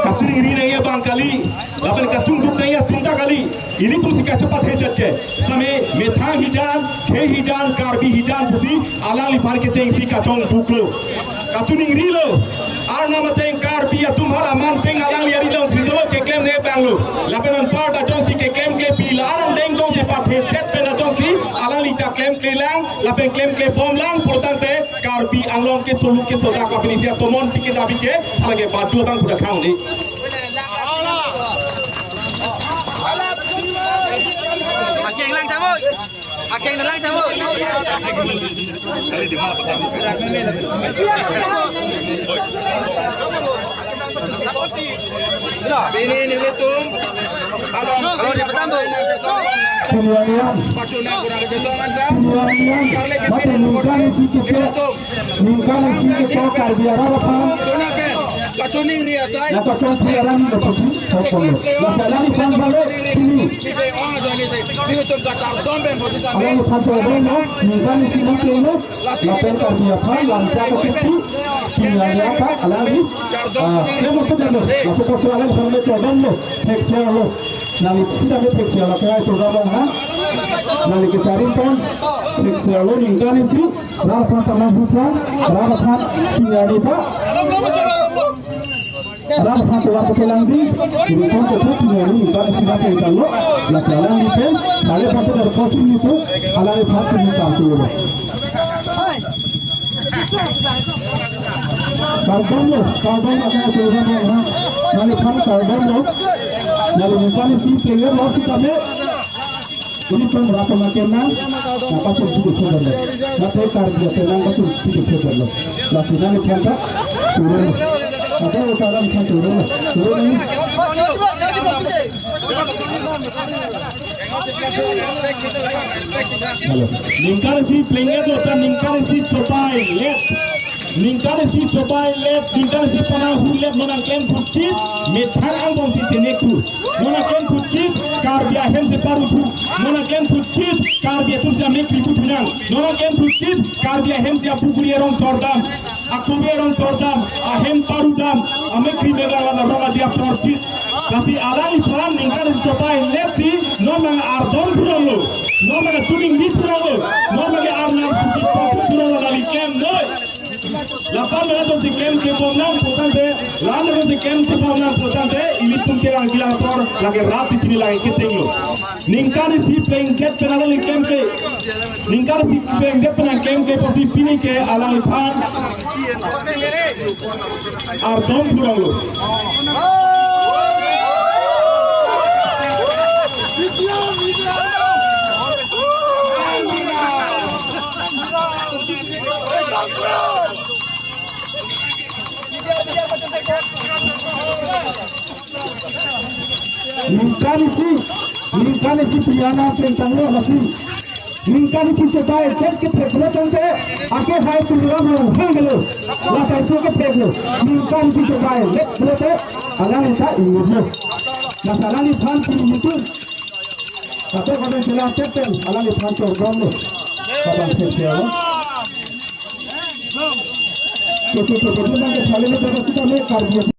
Kasih ini ya bang kali, lapan kasung duknya ya tunta kali. Ini pun si cepat hecat ke. Sampai metang hijan, ke hijan, karbi hijan pusi, alang lipar ke ceng si kacong buklo. Kasung ini lo, arna mateng karbi ya tumhara man peng alang liari dong sindolo ke klaim ne banglo. Lapan empat ajong si ke klaim ke pila, alang deng dong si pat hecat pen ajong si, alang lita klaim ke lang, lapan klaim ke bom lang, portante karbi anglong ke solu ke soda kapini siap tomon pikir tapi ke, alang ke batu bang budak kau ni. Akeng lang cabut. Akeng lang cabut. Ini betul. Kalau dia bertambah. Kemudian mata ningkan si ke karbi apa? Kacuning dia saya. Napa contoh orang betul. Masalah ni kan baru ini. Ini tu kata domben posisi. Orang satu orang ningkan si mungkin ini. Lapan karbi apa? Lancar kecuali kini apa? Alami. Saya mesti dengar. Masuk ke soalan sampai coba lo. Tekster lo. Nali tidak ada tekster lo. Kaya coba bang. Nali kecarin kan. Tekster lo ningkan si. Berapa tanah hutan? Berapa tanah kini apa? Orang satu waktu pulang di rumah tetap menyanyi ibarat sudah kita lo, nak jalan di sini, kalau satu dari posisi itu, kalau ada satu di satu lo. Karbon ada tujuan orang, nanti kan karbon lo, nanti misalnya si player lo si kami, ini pun berapa makinan, apa pun sudah sudah lo, nanti karbon senang betul sudah sudah lo, nanti nanti kita turun. Ada orang kan turun ini. Ningkan si player tu kan ningkan si cobai left, ningkan si cobai left, ningkan si panah left, mana ken kucing, metang angkong si teneku, mana ken kucing, karbiah hem si paru tu, mana ken kucing, karbiah tu si amek pipu tunang, mana ken kucing, karbiah hem si apu guri erong tordam. Aku berong tordam, ahem parudam, ame kribe gala roga dia porti. Tapi alai plan ningkan cobai lefti, nomang ardon purolo, nomang tuning di purolo, nomang arnam purolo dari kem doi. Lapan mana tu kem ke pomnang potante, lapan tu kem ke pomnang potante, ini pun kira gila por, lagi rapi sini lagi ketenglo. Ningkan si playing jet penalal kem ke, ningkan si playing jet penalal kem ke posisi pini ke alai plan. Ardon purolo. Ningkan si Piana tentang lo lagi. Ningkan si coba set ke peklo tante, ake hai tulang lo hanglo. Lakai so ke peklo. Ningkan si coba let pelote, alang ita ingat lo. Nasalah ni fan pun itu. Satu kali jelas tetel, alang ni fan tordom lo. Kapan sesiapa? Kita kita kita nak saling berdebat kita ni karbi.